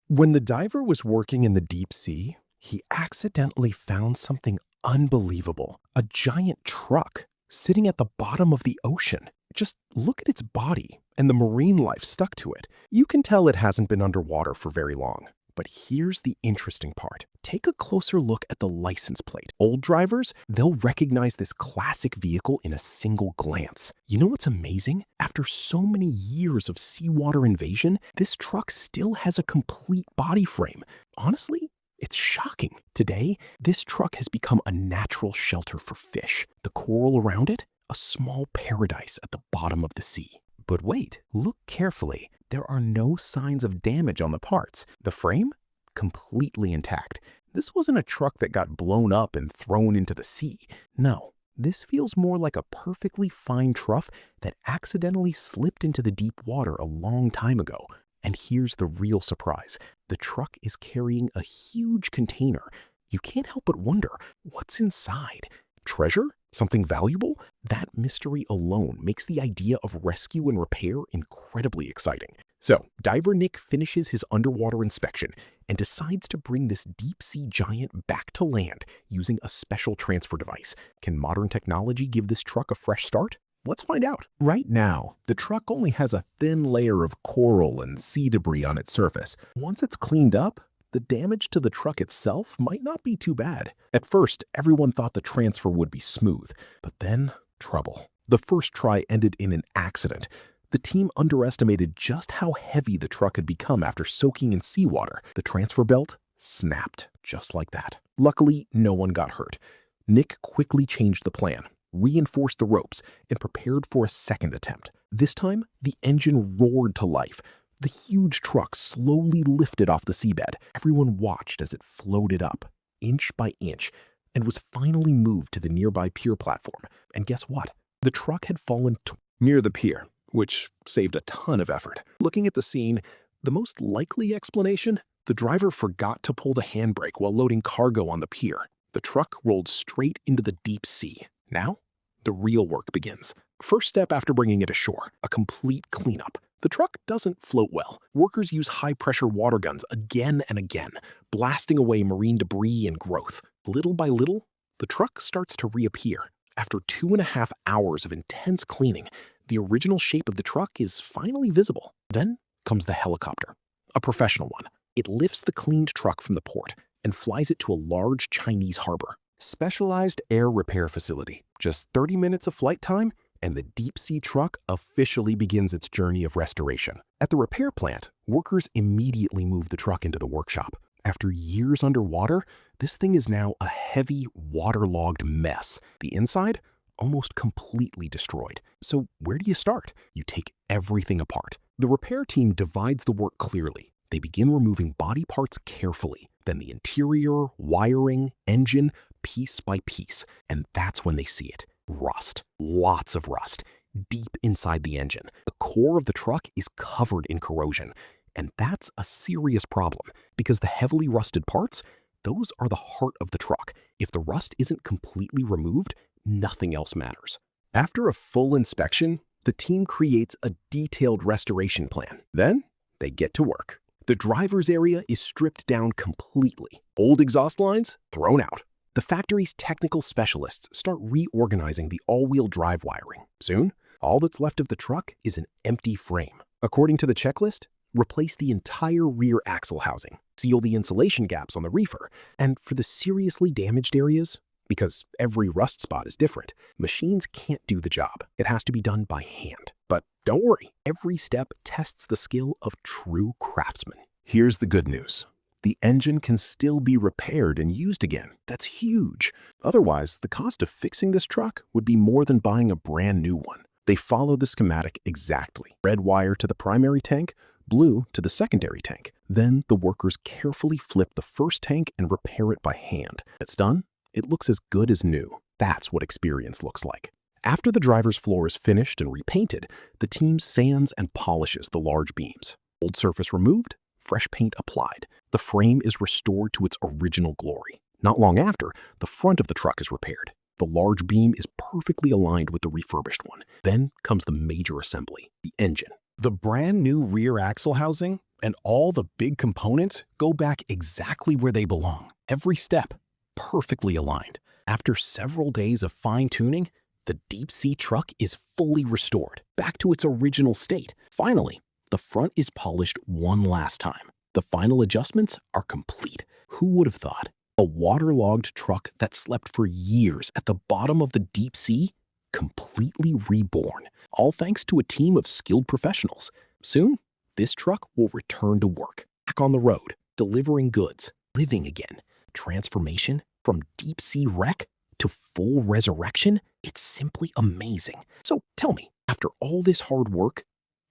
When the diver was working in the deep sea, he accidentally found something unbelievable, a giant truck sitting at the bottom of the ocean. Just look at its body and the marine life stuck to it. You can tell it hasn't been underwater for very long. But here's the interesting part. Take a closer look at the license plate. Old drivers, they'll recognize this classic vehicle in a single glance. You know what's amazing? After so many years of seawater invasion, this truck still has a complete body frame. Honestly, it's shocking. Today, this truck has become a natural shelter for fish. The coral around it, a small paradise at the bottom of the sea. But wait, look carefully. There are no signs of damage on the parts. The frame? Completely intact. This wasn't a truck that got blown up and thrown into the sea. No, this feels more like a perfectly fine truck that accidentally slipped into the deep water a long time ago. And here's the real surprise. The truck is carrying a huge container. You can't help but wonder, what's inside? Treasure? Something valuable? That mystery alone makes the idea of rescue and repair incredibly exciting. So, diver Nick finishes his underwater inspection and decides to bring this deep-sea giant back to land using a special transfer device. Can modern technology give this truck a fresh start? Let's find out. Right now, the truck only has a thin layer of coral and sea debris on its surface. Once it's cleaned up, the damage to the truck itself might not be too bad. At first, everyone thought the transfer would be smooth, but then trouble. The first try ended in an accident. The team underestimated just how heavy the truck had become after soaking in seawater. The transfer belt snapped just like that. Luckily, no one got hurt. Nick quickly changed the plan, reinforced the ropes, and prepared for a second attempt. This time, the engine roared to life. The huge truck slowly lifted off the seabed. Everyone watched as it floated up, inch by inch, and was finally moved to the nearby pier platform. And guess what? The truck had fallen near the pier, which saved a ton of effort. Looking at the scene, the most likely explanation? The driver forgot to pull the handbrake while loading cargo on the pier. The truck rolled straight into the deep sea. Now, the real work begins. First step after bringing it ashore, a complete cleanup. The truck doesn't float well. Workers use high-pressure water guns again and again, blasting away marine debris and growth. Little by little, the truck starts to reappear. After 2.5 hours of intense cleaning, the original shape of the truck is finally visible. Then comes the helicopter, a professional one. It lifts the cleaned truck from the port and flies it to a large Chinese harbor. Specialized air repair facility. Just 30 minutes of flight time, and the deep-sea truck officially begins its journey of restoration. At the repair plant, workers immediately move the truck into the workshop. After years underwater, this thing is now a heavy, waterlogged mess. The inside, almost completely destroyed. So where do you start? You take everything apart. The repair team divides the work clearly. They begin removing body parts carefully, then the interior, wiring, engine, piece by piece. And that's when they see it. Rust. Lots of rust. Deep inside the engine. The core of the truck is covered in corrosion. And that's a serious problem, because the heavily rusted parts, those are the heart of the truck. If the rust isn't completely removed, nothing else matters. After a full inspection, the team creates a detailed restoration plan. Then, they get to work. The driver's area is stripped down completely. Old exhaust lines thrown out. The factory's technical specialists start reorganizing the all-wheel drive wiring. Soon, all that's left of the truck is an empty frame. According to the checklist, replace the entire rear axle housing, seal the insulation gaps on the reefer, and for the seriously damaged areas, because every rust spot is different, machines can't do the job. It has to be done by hand. But don't worry, every step tests the skill of true craftsmen. Here's the good news. The engine can still be repaired and used again. That's huge. Otherwise, the cost of fixing this truck would be more than buying a brand new one. They follow the schematic exactly. Red wire to the primary tank, blue to the secondary tank. Then the workers carefully flip the first tank and repair it by hand. It's done. It looks as good as new. That's what experience looks like. After the driver's floor is finished and repainted, the team sands and polishes the large beams. Old surface removed, fresh paint applied. The frame is restored to its original glory. Not long after, the front of the truck is repaired. The large beam is perfectly aligned with the refurbished one. Then comes the major assembly, the engine. The brand new rear axle housing, And all the big components go back exactly where they belong. Every step, perfectly aligned. After several days of fine-tuning, the deep-sea truck is fully restored, back to its original state. Finally, the front is polished one last time. The final adjustments are complete. Who would have thought? A waterlogged truck that slept for years at the bottom of the deep sea, completely reborn, all thanks to a team of skilled professionals. Soon, this truck will return to work, back on the road, delivering goods, living again. Transformation from deep sea wreck to full resurrection, it's simply amazing. So tell me, after all this hard work,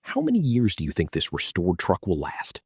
how many years do you think this restored truck will last?